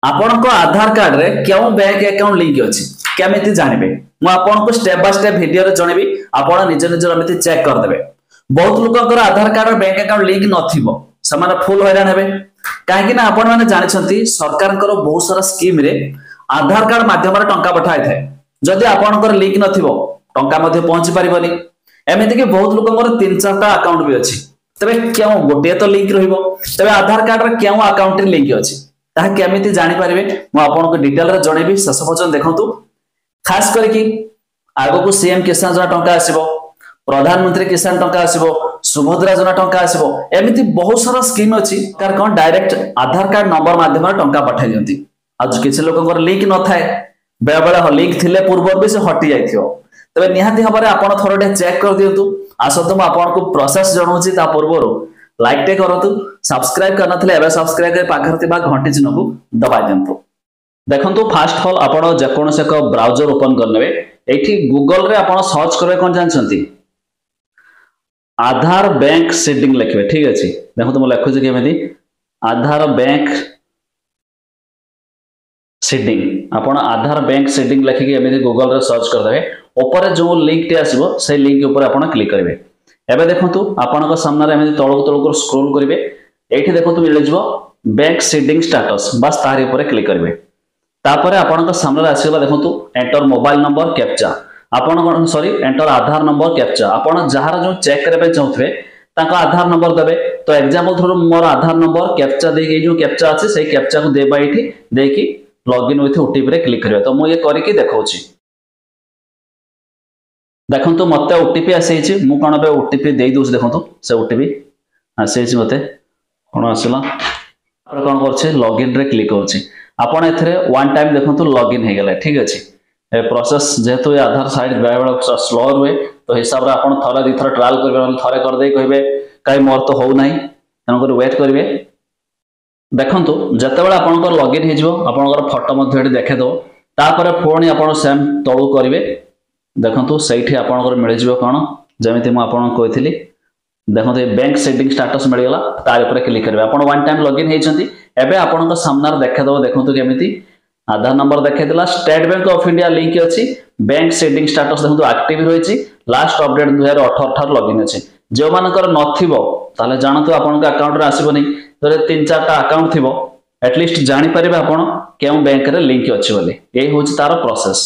आपण को आधार कार्ड रे क्यों बैंक अकाउंट लिंक अछि केमिति जानिबे मु आपण को स्टेप बाय स्टेप वीडियो रे जणेबी आपण निज निज रमिति चेक कर देबे। बहुत लोककर आधार कार्ड और बैंक अकाउंट लिंक नथिबो समान फुल हैरान हेबे काहे कि ना आपण माने जानिछंती सरकार कर बहुत सारा स्कीम रे आधार कार्ड माध्यम रे टंका पठाई थाए जदि आपण कर लिंक नथिबो टंका मध्ये पहुंची परिबनी। एमिति कि बहुत लोककर 3-4टा अकाउंट भी अछि तबे क्यों गोटे तो लिंक रहिबो तबे आधार कार्ड रे क्यों अकाउंट रे लिंक अछि ताहा केमिति जानि परिबे मु आपण को डिटेल रे जणेबी शेष पर्यंत देखंतु। खास करके आगो को सीएम किसान योजना टंका आसीबो प्रधानमंत्री किसान टंका आसीबो सुभद्रा योजना टंका आसीबो एमिति बहुत सारा स्कीम अछि कार कोन डायरेक्ट आधार कार्ड नंबर माध्यम रे टंका पठाई दियंती। आज किछ लोककर लिंक न थाए बेला बेला लिंक थिले पूर्व भी से हटि जाइथियो तबे निहाती हबरे आपण थोरटे चेक कर दियंतु। आसतो म आपण को प्रोसेस जणौछि ता पूर्वरो लाइक टे करतु सब्सक्राइब करना थले एबे सब्सक्राइब कर पाखर थिबा घंटी चिन्ह को दबाइ दियंतु। देखंतु फास्ट ऑल आपण जेकोन से को ब्राउजर ओपन करनेबे एठी गूगल रे आपण सर्च करबे कोन जानछंती आधार बैंक सेटिंग लिखबे ठीक अछि। देखंतु म लिखु जे केमिति आधार बैंक सेटिंग आपण आधार बैंक सेटिंग लिखि के एमिति गूगल रे सर्च कर देबे ऊपर जो लिंक टे आसीबो से लिंक ऊपर आपण क्लिक करबे। एबे देखंतु आपण को सामने रे एमिति तळक तळक स्क्रॉल करबे एठी देखंतु मिल जिवो बैंक सेटिंग स्टेटस बस तारि ऊपर क्लिक करबे। तापरे आपण सामने आसीला देखंतु एंटर मोबाइल नंबर कैप्चा आपण सॉरी एंटर आधार नंबर कैप्चा आपण जहार जो चेक करबे चाहथबे ताका आधार नंबर देबे। तो एग्जांपल थ्रू मोर आधार नंबर कैप्चा दे जो कैप्चा अछि सेही कैप्चा को देबा एठी देकी लॉगिन विथ ओटीपी रे क्लिक करबे। तो मु ये करिके देखौछि देखंतु मते ओटीपी आसीछि मु कोन बे ओटीपी देई दोस देखंतु से ओटीपी आसीछि मते कोन आसीला पर कोन करछि लॉगिन रे क्लिक करछि आपण एथरे वन टाइम देखंतु लॉगिन हे गेला ठीक अछि। ए प्रोसेस जेतु आधार साइड बेबेला स्लो हुए तो हिसाब रे आपण थरा दि थरा ट्रायल करबे थरे कर दे कहबे काई मोर तो हो नाही तन कर वेट करबे। देखंतु जतेबेला आपण को लॉगिन हे जिवो आपण को फोटो मध्ये एठी देखे दो तापर फोन आपण सेम तळु करबे। देखंतु सैठी आपण को मिल जिवो कोन जेमिति म आपण कहथिली देखंतु बैंक सेटिंग स्टेटस मिल गेला तार ऊपर क्लिक करबे आपण वन टाइम लॉगिन हे छथि। एबे आपण को सामने देखे दो देखंतु केमिति आधार नंबर देखे दिला state bank of India link अछि बैंक सेटिंग स्टेटस देखंतु एक्टिव रहिछि लास्ट अपडेट 2018 ठार लॉगिन अछि। जो मानकर नथिबो ताले जानतु आपण का अकाउंट रे आसीबो नै तो 3-4टा अकाउंट थिबो एटलीस्ट जानि परिबे आपण केउ बैंक रे लिंक अछि बोले एही होछि तार प्रोसेस।